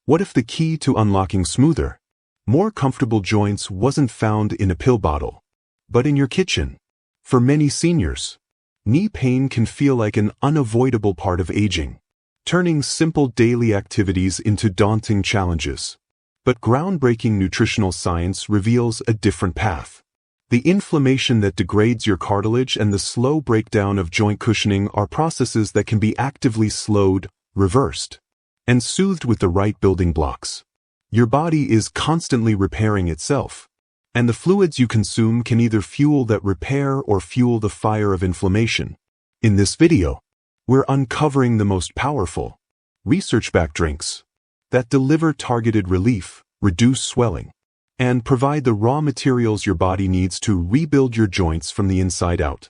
What if the key to unlocking smoother, more comfortable joints wasn't found in a pill bottle, but in your kitchen? For many seniors, knee pain can feel like an unavoidable part of aging, turning simple daily activities into daunting challenges. But groundbreaking nutritional science reveals a different path. The inflammation that degrades your cartilage and the slow breakdown of joint cushioning are processes that can be actively slowed, reversed, and soothed with the right building blocks. Your body is constantly repairing itself, and the fluids you consume can either fuel that repair or fuel the fire of inflammation. In this video, we're uncovering the most powerful, research-backed drinks that deliver targeted relief, reduce swelling, and provide the raw materials your body needs to rebuild your joints from the inside out.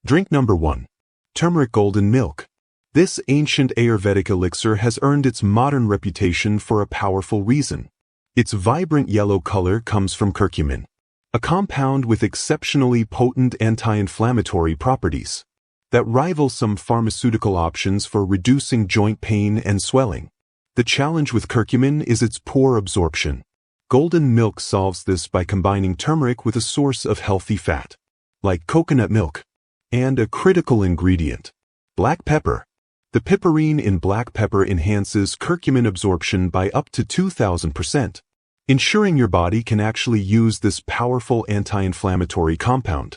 Drink number 1. Turmeric Golden Milk. This ancient Ayurvedic elixir has earned its modern reputation for a powerful reason. Its vibrant yellow color comes from curcumin, a compound with exceptionally potent anti-inflammatory properties that rival some pharmaceutical options for reducing joint pain and swelling. The challenge with curcumin is its poor absorption. Golden milk solves this by combining turmeric with a source of healthy fat, like coconut milk, and a critical ingredient, black pepper. The piperine in black pepper enhances curcumin absorption by up to 2,000%, ensuring your body can actually use this powerful anti-inflammatory compound.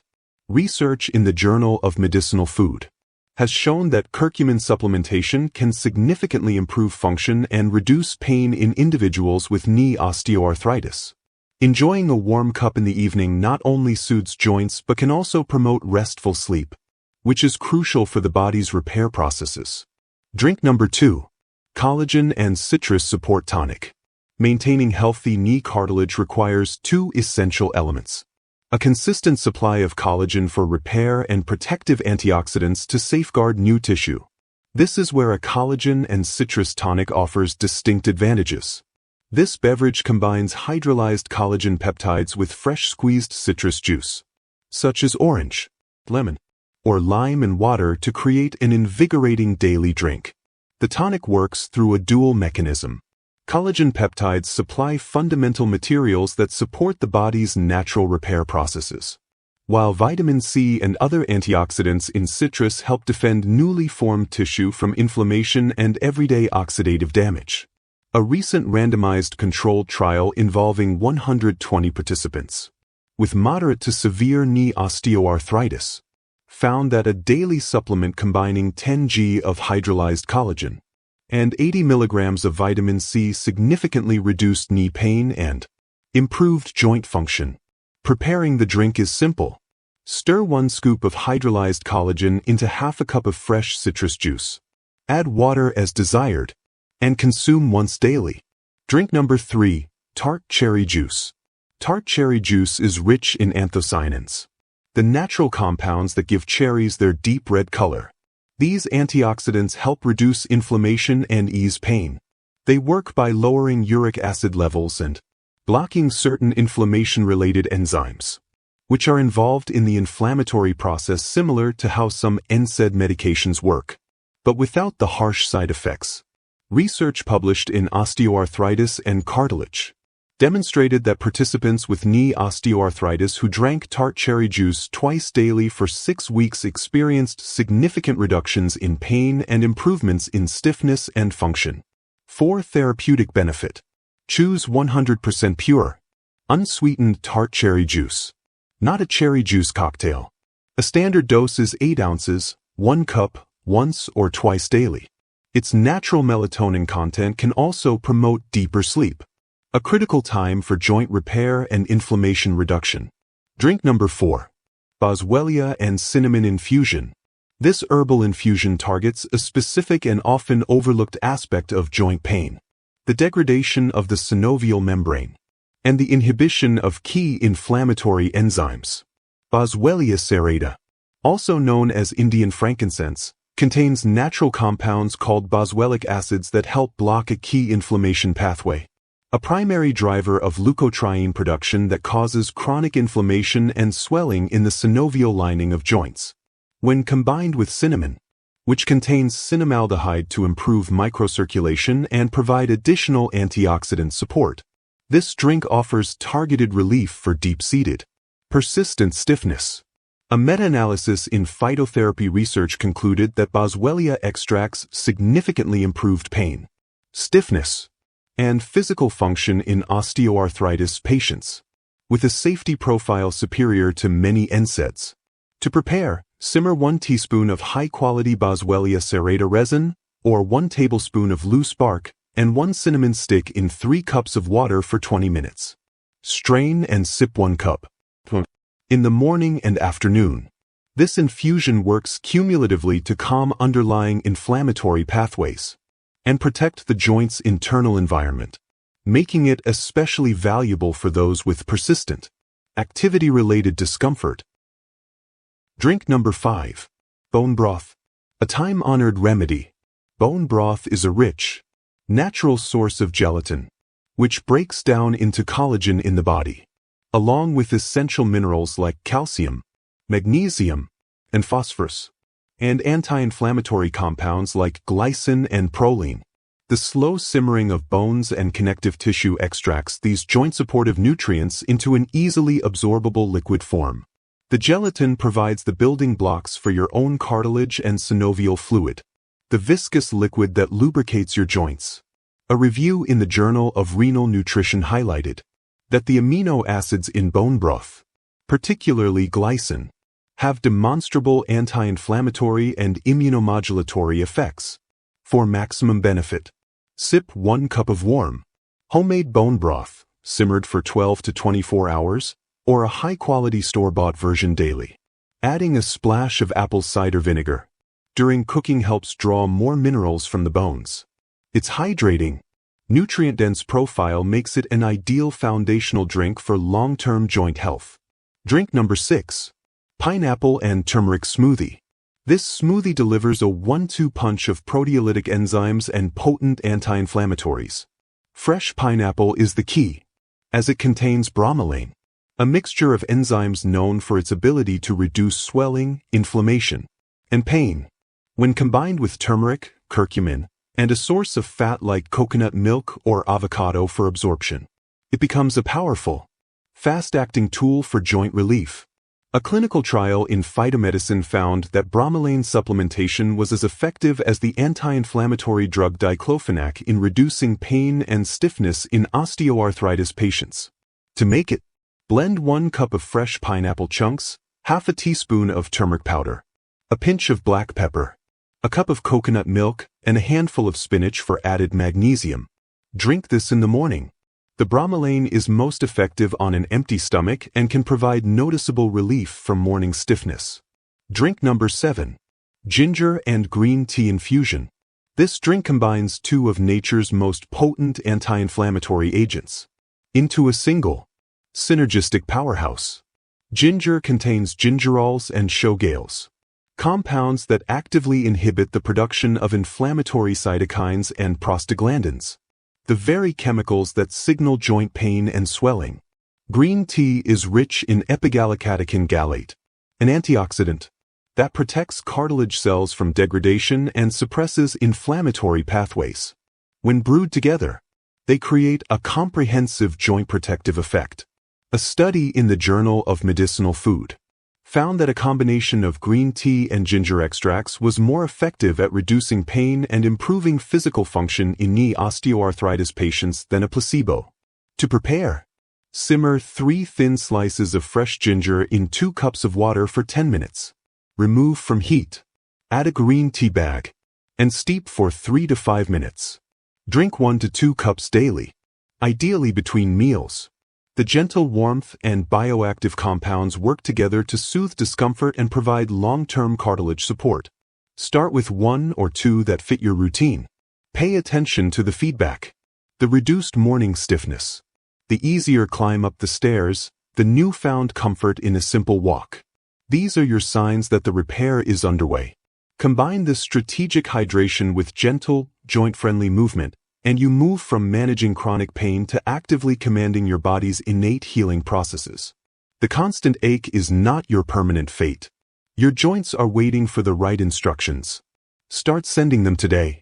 Research in the Journal of Medicinal Food has shown that curcumin supplementation can significantly improve function and reduce pain in individuals with knee osteoarthritis. Enjoying a warm cup in the evening not only soothes joints but can also promote restful sleep, which is crucial for the body's repair processes. Drink number 2. Collagen and Citrus Support Tonic. Maintaining healthy knee cartilage requires 2 essential elements: a consistent supply of collagen for repair and protective antioxidants to safeguard new tissue. This is where a collagen and citrus tonic offers distinct advantages. This beverage combines hydrolyzed collagen peptides with fresh squeezed citrus juice, such as orange, lemon, or lime and water to create an invigorating daily drink. The tonic works through a dual mechanism. Collagen peptides supply fundamental materials that support the body's natural repair processes, while vitamin C and other antioxidants in citrus help defend newly formed tissue from inflammation and everyday oxidative damage. A recent randomized controlled trial involving 120 participants with moderate to severe knee osteoarthritis found that a daily supplement combining 10 g of hydrolyzed collagen and 80 milligrams of vitamin C significantly reduced knee pain and improved joint function. Preparing the drink is simple. Stir 1 scoop of hydrolyzed collagen into half a cup of fresh citrus juice. Add water as desired, and consume once daily. Drink number 3. Tart Cherry Juice. Tart cherry juice is rich in anthocyanins, the natural compounds that give cherries their deep red color. These antioxidants help reduce inflammation and ease pain. They work by lowering uric acid levels and blocking certain inflammation-related enzymes, which are involved in the inflammatory process, similar to how some NSAID medications work, but without the harsh side effects. Research published in Osteoarthritis and Cartilage demonstrated that participants with knee osteoarthritis who drank tart cherry juice twice daily for 6 weeks experienced significant reductions in pain and improvements in stiffness and function. 4. Therapeutic benefit. Choose 100% pure, unsweetened tart cherry juice, not a cherry juice cocktail. A standard dose is 8 ounces, 1 cup, once or twice daily. Its natural melatonin content can also promote deeper sleep, a critical time for joint repair and inflammation reduction. Drink number 4. Boswellia and Cinnamon Infusion. This herbal infusion targets a specific and often overlooked aspect of joint pain: the degradation of the synovial membrane and the inhibition of key inflammatory enzymes. Boswellia serrata, also known as Indian frankincense, contains natural compounds called boswellic acids that help block a key inflammation pathway, a primary driver of leukotriene production that causes chronic inflammation and swelling in the synovial lining of joints. When combined with cinnamon, which contains cinnamaldehyde to improve microcirculation and provide additional antioxidant support. This drink offers targeted relief for deep-seated, persistent stiffness. A meta-analysis in phytotherapy research concluded that boswellia extracts significantly improved pain, stiffness, and physical function in osteoarthritis patients, with a safety profile superior to many NSAIDs. To prepare, simmer 1 teaspoon of high-quality boswellia serrata resin, or 1 tablespoon of loose bark, and 1 cinnamon stick in 3 cups of water for 20 minutes. Strain and sip 1 cup in the morning and afternoon. This infusion works cumulatively to calm underlying inflammatory pathways and protect the joint's internal environment, making it especially valuable for those with persistent, activity-related discomfort. Drink number 5. Bone broth. A time-honored remedy. Bone broth is a rich, natural source of gelatin, which breaks down into collagen in the body, along with essential minerals like calcium, magnesium, and phosphorus, and anti-inflammatory compounds like glycine and proline. The slow simmering of bones and connective tissue extracts these joint-supportive nutrients into an easily absorbable liquid form. The gelatin provides the building blocks for your own cartilage and synovial fluid, the viscous liquid that lubricates your joints. A review in the Journal of Renal Nutrition highlighted that the amino acids in bone broth, particularly glycine, have demonstrable anti-inflammatory and immunomodulatory effects. For maximum benefit, sip 1 cup of warm, homemade bone broth, simmered for 12 to 24 hours, or a high-quality store-bought version daily. Adding a splash of apple cider vinegar during cooking helps draw more minerals from the bones. Its hydrating, nutrient-dense profile makes it an ideal foundational drink for long-term joint health. Drink number 6. Pineapple and turmeric smoothie. This smoothie delivers a 1-2 punch of proteolytic enzymes and potent anti-inflammatories. Fresh pineapple is the key, as it contains bromelain, a mixture of enzymes known for its ability to reduce swelling, inflammation, and pain. When combined with turmeric, curcumin, and a source of fat like coconut milk or avocado for absorption, it becomes a powerful, fast-acting tool for joint relief. A clinical trial in phytomedicine found that bromelain supplementation was as effective as the anti-inflammatory drug diclofenac in reducing pain and stiffness in osteoarthritis patients. To make it, blend 1 cup of fresh pineapple chunks, half a teaspoon of turmeric powder, a pinch of black pepper, a cup of coconut milk, and a handful of spinach for added magnesium. Drink this in the morning. The bromelain is most effective on an empty stomach and can provide noticeable relief from morning stiffness. Drink number 7. Ginger and green tea infusion. This drink combines 2 of nature's most potent anti-inflammatory agents into a single, synergistic powerhouse. Ginger contains gingerols and shogales, compounds that actively inhibit the production of inflammatory cytokines and prostaglandins, the very chemicals that signal joint pain and swelling. Green tea is rich in epigallocatechin gallate, an antioxidant that protects cartilage cells from degradation and suppresses inflammatory pathways. When brewed together, they create a comprehensive joint protective effect. A study in the Journal of Medicinal Food found that a combination of green tea and ginger extracts was more effective at reducing pain and improving physical function in knee osteoarthritis patients than a placebo. To prepare, simmer 3 thin slices of fresh ginger in 2 cups of water for 10 minutes. Remove from heat. Add a green tea bag and steep for 3 to 5 minutes. Drink 1 to 2 cups daily, ideally between meals. The gentle warmth and bioactive compounds work together to soothe discomfort and provide long-term cartilage support. Start with 1 or 2 that fit your routine. Pay attention to the feedback. The reduced morning stiffness, the easier climb up the stairs, the newfound comfort in a simple walk. These are your signs that the repair is underway. Combine this strategic hydration with gentle, joint-friendly movement, and you move from managing chronic pain to actively commanding your body's innate healing processes. The constant ache is not your permanent fate. Your joints are waiting for the right instructions. Start sending them today.